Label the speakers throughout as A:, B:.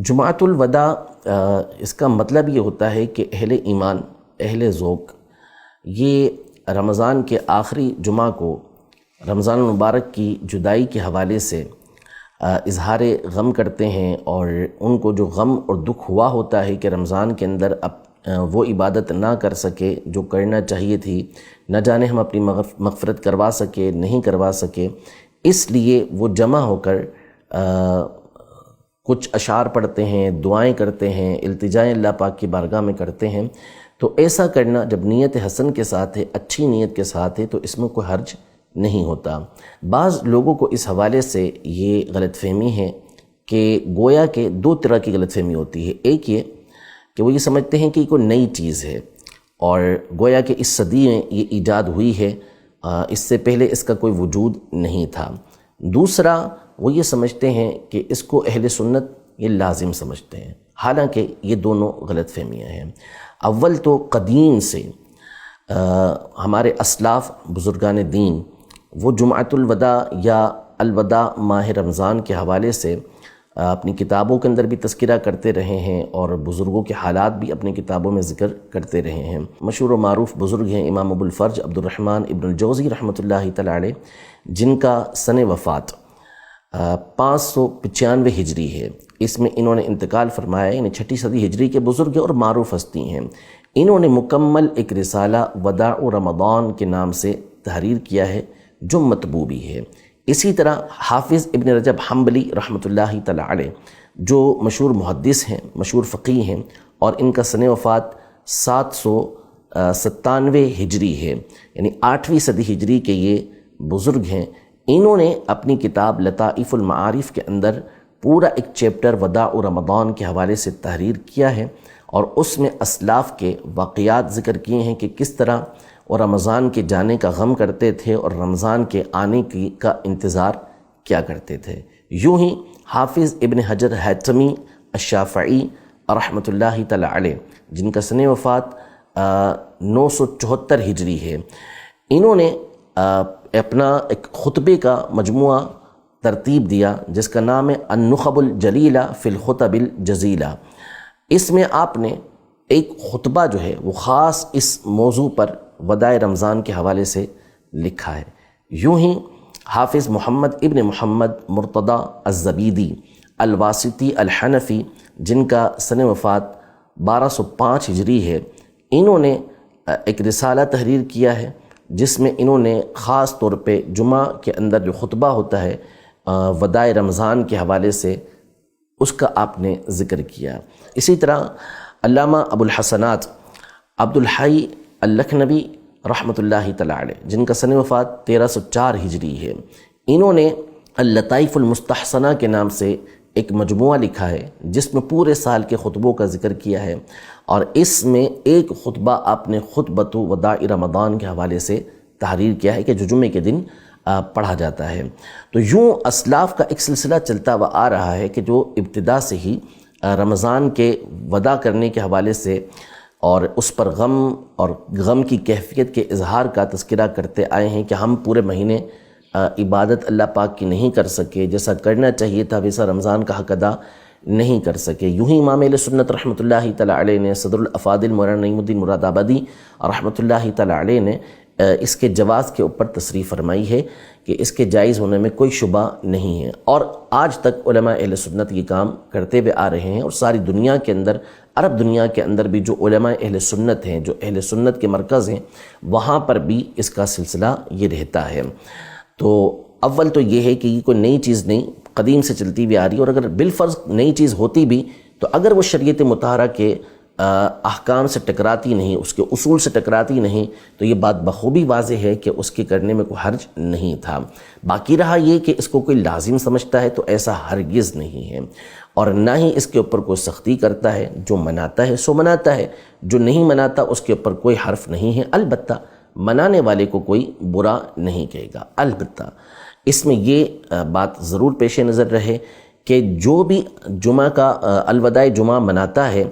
A: جمعۃ الوداع اس کا مطلب یہ ہوتا ہے کہ اہل ایمان، اہل ذوق یہ رمضان کے آخری جمعہ کو رمضان المبارک کی جدائی کے حوالے سے اظہار غم کرتے ہیں، اور ان کو جو غم اور دکھ ہوا ہوتا ہے کہ رمضان کے اندر وہ عبادت نہ کر سکے جو کرنا چاہیے تھی، نہ جانے ہم اپنی مغفرت کروا سکے نہیں کروا سکے، اس لیے وہ جمع ہو کر کچھ اشعار پڑھتے ہیں، دعائیں کرتے ہیں، التجائیں اللہ پاک کی بارگاہ میں کرتے ہیں۔ تو ایسا کرنا جب نیت حسن کے ساتھ ہے، اچھی نیت کے ساتھ ہے، تو اس میں کوئی حرج نہیں ہوتا۔ بعض لوگوں کو اس حوالے سے یہ غلط فہمی ہے کہ گویا کہ دو طرح کی غلط فہمی ہوتی ہے۔ ایک یہ کہ وہ یہ سمجھتے ہیں کہ یہ کوئی نئی چیز ہے اور گویا کہ اس صدی میں یہ ایجاد ہوئی ہے، اس سے پہلے اس کا کوئی وجود نہیں تھا۔ دوسرا وہ یہ سمجھتے ہیں کہ اس کو اہل سنت یہ لازم سمجھتے ہیں، حالانکہ یہ دونوں غلط فہمیاں ہیں۔ اول تو قدیم سے ہمارے اسلاف بزرگان دین وہ جمعۃ الوداع یا الوداع ماہ رمضان کے حوالے سے اپنی کتابوں کے اندر بھی تذکرہ کرتے رہے ہیں، اور بزرگوں کے حالات بھی اپنی کتابوں میں ذکر کرتے رہے ہیں۔ مشہور و معروف بزرگ ہیں امام ابو الفرج عبد الرحمن ابن الجوزی رحمۃ اللہ تعالی علیہ، جن کا سن وفات 595 ہجری ہے۔ اس میں انہوں نے انتقال فرمایا، یعنی 6 صدی ہجری کے بزرگ اور معروف ہستی ہیں۔ انہوں نے مکمل ایک رسالہ وداع رمضان کے نام سے تحریر کیا ہے جو مطبوع بھی ہے۔ اسی طرح حافظ ابن رجب حنبلی رحمۃ اللہ تعالی علیہ، جو مشہور محدث ہیں، مشہور فقیہ ہیں، اور ان کا سن وفات 797 ہجری ہے، یعنی 8ویں صدی ہجری کے یہ بزرگ ہیں۔ انہوں نے اپنی کتاب لطائف المعارف کے اندر پورا ایک چیپٹر وداع رمضان کے حوالے سے تحریر کیا ہے، اور اس میں اسلاف کے واقعات ذکر کیے ہیں کہ کس طرح وہ رمضان کے جانے کا غم کرتے تھے اور رمضان کے آنے کا انتظار کیا کرتے تھے۔ یوں ہی حافظ ابن حجر حیثمی الشافعی رحمۃ اللہ تعالی علیہ، جن کا سن وفات 974 ہجری ہے، انہوں نے اپنا ایک خطبے کا مجموعہ ترتیب دیا جس کا نام ہے النخب الجلیلہ فی الخطب الجزیلہ۔ اس میں آپ نے ایک خطبہ جو ہے وہ خاص اس موضوع پر وداع رمضان کے حوالے سے لکھا ہے۔ یوں ہی حافظ محمد ابن محمد مرتضی الزبیدی الواسطی الحنفی، جن کا سن وفات 1205 ہجری ہے، انہوں نے ایک رسالہ تحریر کیا ہے جس میں انہوں نے خاص طور پہ جمعہ کے اندر جو خطبہ ہوتا ہے وداع رمضان کے حوالے سے اس کا آپ نے ذکر کیا۔ اسی طرح علامہ ابو الحسنات عبد الحی اللکھنوی رحمۃ اللہ تعالی علیہ، جن کا سن وفات 1304 ہجری ہے، انہوں نے اللطائف المستحسنہ کے نام سے ایک مجموعہ لکھا ہے جس میں پورے سال کے خطبوں کا ذکر کیا ہے، اور اس میں ایک خطبہ آپ نے خطبۃ وداع رمضان کے حوالے سے تحریر کیا ہے کہ جو جمعے کے دن پڑھا جاتا ہے۔ تو یوں اسلاف کا ایک سلسلہ چلتا ہوا آ رہا ہے کہ جو ابتدا سے ہی رمضان کے وداع کرنے کے حوالے سے اور اس پر غم اور غم کی کیفیت کے اظہار کا تذکرہ کرتے آئے ہیں کہ ہم پورے مہینے عبادت اللہ پاک کی نہیں کر سکے، جیسا کرنا چاہیے تھا ویسا رمضان کا حق ادا نہیں کر سکے۔ یوں ہی امام اہل سنت رحمۃ اللہ تعالی علیہ نے، صدر الافاضل مولانا نعیم الدین مراد آبادی رحمۃ اللہ تعالی علیہ نے اس کے جواز کے اوپر تصریح فرمائی ہے کہ اس کے جائز ہونے میں کوئی شبہ نہیں ہے، اور آج تک علماء اہل سنت یہ کام کرتے ہوئے آ رہے ہیں، اور ساری دنیا کے اندر، عرب دنیا کے اندر بھی جو علماء اہل سنت ہیں، جو اہل سنت کے مرکز ہیں، وہاں پر بھی اس کا سلسلہ یہ رہتا ہے۔ تو اول تو یہ ہے کہ یہ کوئی نئی چیز نہیں، قدیم سے چلتی ہوئی آ رہی ہے، اور اگر بالفرض نئی چیز ہوتی بھی تو اگر وہ شریعت مطہرہ کے احکام سے ٹکراتی نہیں، اس کے اصول سے ٹکراتی نہیں، تو یہ بات بخوبی واضح ہے کہ اس کے کرنے میں کوئی حرج نہیں تھا۔ باقی رہا یہ کہ اس کو کوئی لازم سمجھتا ہے تو ایسا ہرگز نہیں ہے، اور نہ ہی اس کے اوپر کوئی سختی کرتا ہے۔ جو مناتا ہے سو مناتا ہے، جو نہیں مناتا اس کے اوپر کوئی حرف نہیں ہے، البتہ منانے والے کو کوئی برا نہیں کہے گا۔ البتہ اس میں یہ بات ضرور پیش نظر رہے کہ جو بھی جمعہ کا الوداع جمعہ مناتا ہے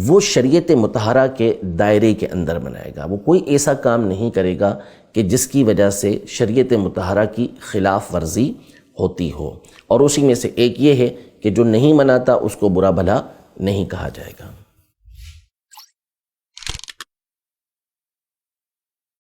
A: وہ شریعت مطہرہ کے دائرے کے اندر منائے گا، وہ کوئی ایسا کام نہیں کرے گا کہ جس کی وجہ سے شریعت مطہرہ کی خلاف ورزی ہوتی ہو۔ اور اسی میں سے ایک یہ ہے کہ جو نہیں مناتا اس کو برا بھلا نہیں کہا جائے گا۔